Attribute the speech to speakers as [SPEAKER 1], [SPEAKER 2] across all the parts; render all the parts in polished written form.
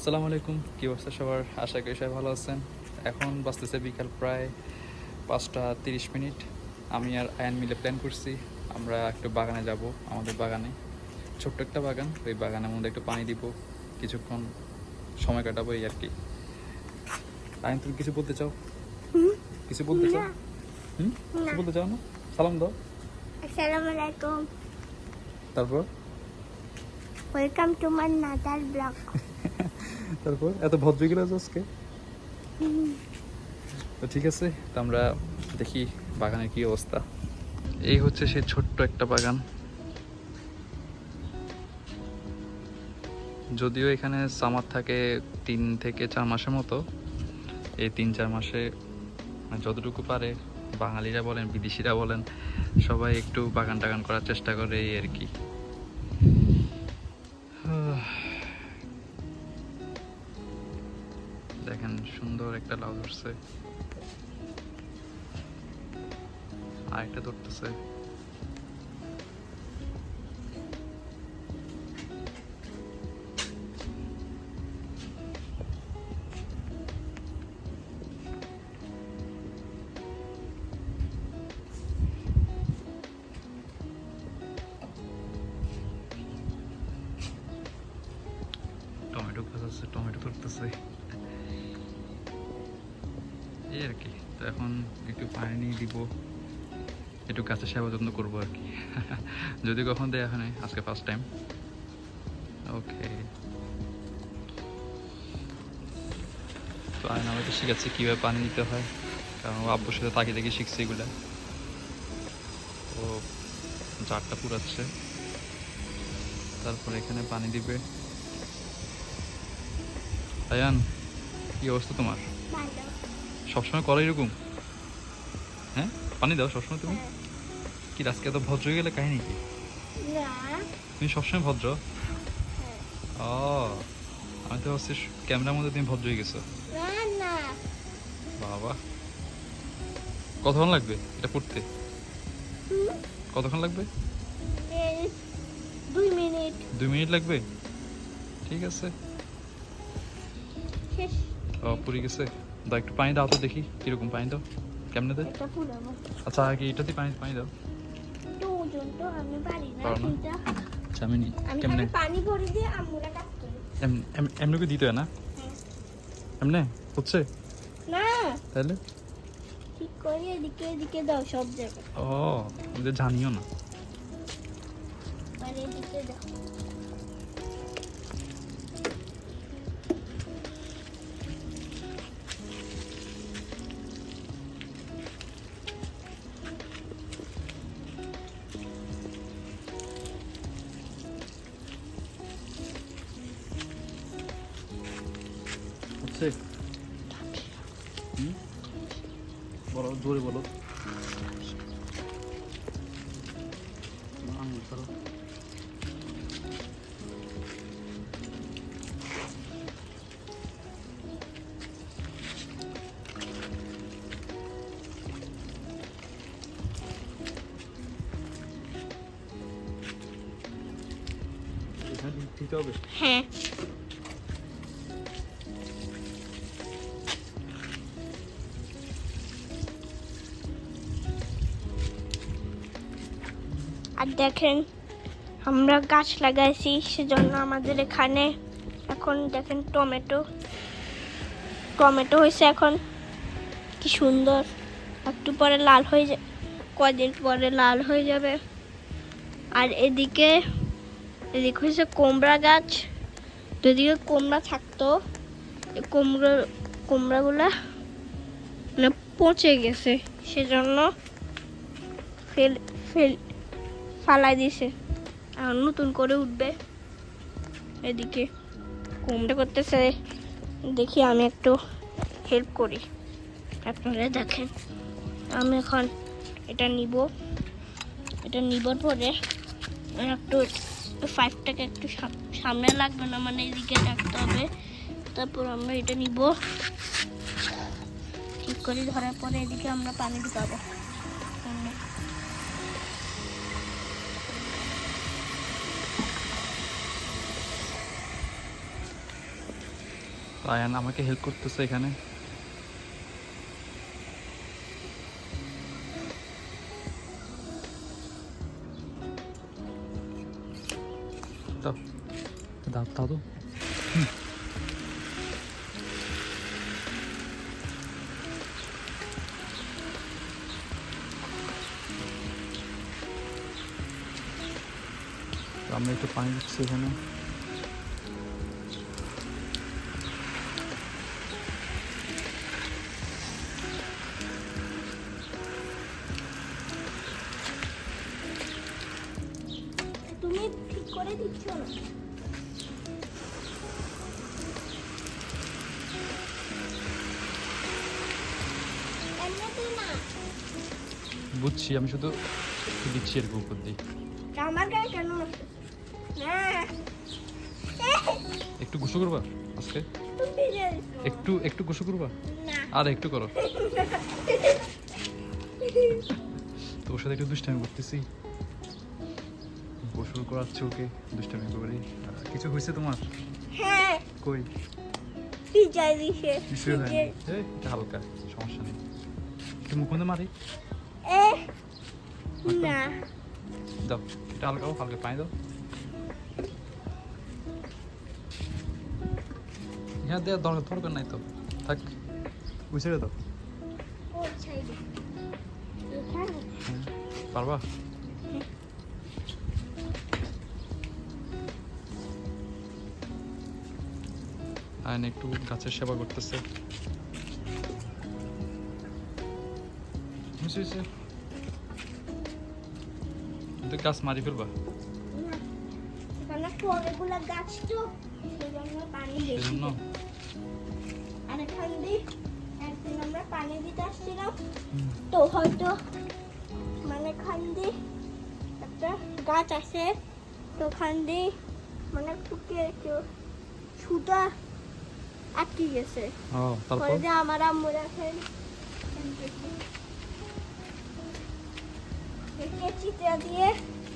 [SPEAKER 1] আসসালামু আলাইকুম, কী অবস্থা সবার? আশা করি সবাই ভালো আছেন। এখন বাজতেছে বিকাল প্রায় 5টা 30 মিনিট। আমি আর আয়ান মিলে প্ল্যান করছি আমরা একটু বাগানে যাব। আমাদের বাগানে ছোট্ট একটা বাগান, ওই বাগানের মধ্যে একটু পানি দিব, কিছুক্ষণ সময় কাটাবো এই আর কি। আয়ান, তুমি কিছু বলতে চাও? কিছু বলতে চাও? কিছু বলতে চাও না? সালাম দাও।
[SPEAKER 2] আসসালামু আলাইকুম।
[SPEAKER 1] তারপর
[SPEAKER 2] welcome to my another blog.
[SPEAKER 1] তারপর এত ভদ্র গেলে আজকে। তো ঠিক আছে, তো আমরা দেখি বাগানের কি অবস্থা। এই হচ্ছে সেই ছোট্ট একটা বাগান। যদিও এখানে সামার থাকে 3 থেকে 4 মাসের মতো। এই 3-4 মাসে যতটুকু পারে বাঙালিরা বলেন বিদেশিরা বলেন সবাই একটু বাগান টাগান করার চেষ্টা করে এই আর কি। দেখেন সুন্দর একটা লাউ ধরছে, আরেকটা ধরতেছে। টমেটো গাছ আছে, টমেটো ধরতেছে এই আর কি। তো এখন একটু পানি দিব, একটু গাছের সেবা যত্ন করবো আর কি। যদি কখন দেয় এখানে, আজকে ফার্স্ট টাইম। ওকে, তো আয়ন আমাকে শিখাচ্ছে কীভাবে পানি দিতে হয়, কারণ ও আব্বুর সাথে তাকিয়ে তাকিয়ে শিখছে এগুলা। ও জারটা পুরাচ্ছে, তারপর এখানে পানি দিবে। আয়ান, কি অবস্থা তোমার?
[SPEAKER 2] ভালো।
[SPEAKER 1] সবসময় করো এরকম? হ্যাঁ, পানি দাও সবসময় তুমি? কি আজকে এত ভদ্র হয়ে গেলে কাহিনী কি?
[SPEAKER 2] না।
[SPEAKER 1] তুমি সবসময় ভদ্র?
[SPEAKER 2] হ্যাঁ।
[SPEAKER 1] ও, আমি তো ভাবছি ক্যামেরার মধ্যে তুমি ভদ্র হয়ে গেছো।
[SPEAKER 2] না না।
[SPEAKER 1] বাবা, কতক্ষণ লাগবে এটা পড়তে? কতক্ষণ লাগবে?
[SPEAKER 2] এই 2 মিনিট।
[SPEAKER 1] 2 মিনিট লাগবে? ঠিক আছে।
[SPEAKER 2] শেষ।
[SPEAKER 1] ও, পুরি গেছে। দাও একটু পানি দাও তো দেখি কিরকম পানি দাও, কেমনে দেয়।
[SPEAKER 2] এটা পুরাবো।
[SPEAKER 1] আচ্ছা, আগে এটাতে পানি পানি দাও।
[SPEAKER 2] তো ওজন তো আমি পারি না
[SPEAKER 1] পারো না?
[SPEAKER 2] কিন্তু
[SPEAKER 1] আচ্ছা, আমি নি
[SPEAKER 2] আমি
[SPEAKER 1] কেমনে?
[SPEAKER 2] খালি পানি ভরে দিয়ে আম্মুরা কাজ করি।
[SPEAKER 1] এমনি করে দিতে হয় না?
[SPEAKER 2] হ্যাঁ।
[SPEAKER 1] এমনে হচ্ছে?
[SPEAKER 2] না,
[SPEAKER 1] তাহলে
[SPEAKER 2] ঠিক করে এদিকে এদিকে দাও সব জায়গায়।
[SPEAKER 1] ও, আমি তো জানিও না।
[SPEAKER 2] আর এদিকে দাও।
[SPEAKER 1] হচ্ছে? বলো, জোরে বলো। আঙুল ছাড়ো। এখানে দিতে হবে।
[SPEAKER 2] হ্যাঁ। আর দেখেন আমরা গাছ লাগাইছি, সেজন্য আমাদের এখানে এখন দেখেন টমেটো টমেটো হয়েছে এখন কি সুন্দর। একটু পরে লাল হয়ে যাবে, কদিন পরে লাল হয়ে যাবে। আর এদিকে হয়েছে কুমড়া গাছ। যদি কুমড়া থাকতো, এই কুমড়াগুলা মানে পচে গেছে, সেজন্য ফেল ফেল ফালাই দিছে। আর নতুন করে উঠবে। এদিকে কুমড়া করতেছে, দেখি আমি একটু হেল্প করি। আপনারা দেখেন আমি এখন এটা নিব, এটা নিবার পরে একটু 5টাকে একটু সামনে লাগবে না, মানে এদিকে রাখতে হবে। তারপর আমরা এটা নিব, ঠিক করে ধরার পরে এদিকে আমরা পানি ঢুকাবো।
[SPEAKER 1] আয়ান আমাকে হেল্প করতেছে এখানে। দাও দাও দাও দাও। আমরা একটু পানি দিচ্ছি এখানে।
[SPEAKER 2] তুমি ঠিক করে দিচ্ছ না। এমনিতেই না।
[SPEAKER 1] বুঝছি, আমি শুধু দিচ্ছি এর উপর দিয়ে।
[SPEAKER 2] আমার গায়ে কেন না?
[SPEAKER 1] একটু গোসল করবা আজকে?
[SPEAKER 2] তুমি ভিজে দিছো।
[SPEAKER 1] একটু একটু গোসল করবা?
[SPEAKER 2] না।
[SPEAKER 1] আর একটু করো। তোর সাথে একটু দুষ্টামি করতেছি, গোসল করাচ্ছে ওকে, দুষ্টামি করে। কিছু হয়েছে তোমার?
[SPEAKER 2] হ্যাঁ
[SPEAKER 1] কই?
[SPEAKER 2] ভিজাই দিছে।
[SPEAKER 1] কিছুই হয়নি। এই, এটা হালকা, সমস্যা নেই। একটু মুখ মধ্যে মারি
[SPEAKER 2] এ না।
[SPEAKER 1] দাও, এটা হালকা হালকা পানি দাও। হ্যাঁ দেওয়ার দরকার নাই তো, থাক, ওই ছেড়ে দাও।
[SPEAKER 2] ওই সাইডে এখানে
[SPEAKER 1] হ্যাঁ, পারবা? আয়ন একটু গাছের সেবা করতেছে। কিন্তু গাছ মারি ফেলবা,
[SPEAKER 2] না, এখানে তো অনেকগুলো গাছ তো সেজন্য পানি বেশি।
[SPEAKER 1] সেজন্য।
[SPEAKER 2] আর এখান দিয়ে একদিন আমরা পানি দিতে আসছিলাম, তো হয়তো মানে এখান দিয়ে একটা গাছ আছে, তো ওখান দিয়ে মানে টুকে কেউ সুতা আটকে গেছে।
[SPEAKER 1] ও, তারপর?
[SPEAKER 2] পরে যে আমার আম্মু রাখেন চিত্রা দিয়ে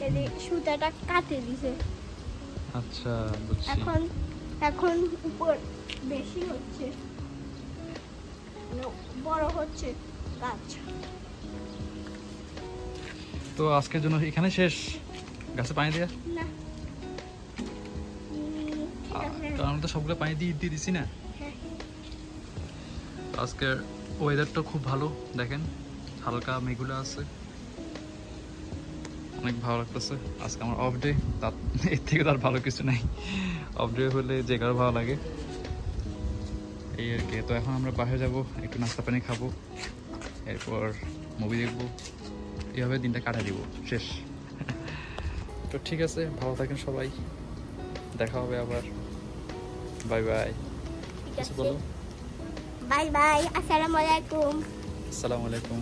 [SPEAKER 2] এই সুতাটা কাটে দিছে।
[SPEAKER 1] আচ্ছা, বুঝছি।
[SPEAKER 2] এখন এখন উপর বেশি হচ্ছে, বড় হচ্ছে গাছ।
[SPEAKER 1] তো আজকের জন্য এখানে শেষ, গাছে পানি দেয়া।
[SPEAKER 2] না ঠিক আছে।
[SPEAKER 1] কারণ আমরা তো সবগুলো পানি দিয়ে দিয়ে দিছি না।
[SPEAKER 2] হ্যাঁ।
[SPEAKER 1] আজকের ওয়েদারটা খুব ভালো, দেখেন হালকা মেঘগুলো আছে, অনেক ভালো লাগতেছে। আজকে আমার অফ ডে, তার এর থেকে তার ভালো কিছু নাই। অফ ডে হলে যে কারো ভালো লাগে, এই আর কি। তো এখন আমরা বাইরে যাব, একটু নাস্তা পানি খাবো, এরপর মুভি দেখবো, এইভাবে দিনটা কাটাই দিব, শেষ। তো ঠিক আছে, ভালো থাকেন সবাই, দেখা হবে আবার, বাই বাই।
[SPEAKER 2] ঠিক
[SPEAKER 1] কিছু
[SPEAKER 2] আছে,
[SPEAKER 1] বলো।
[SPEAKER 2] বাই বাই, আসসালামু আলাইকুম।
[SPEAKER 1] আসসালামু আলাইকুম।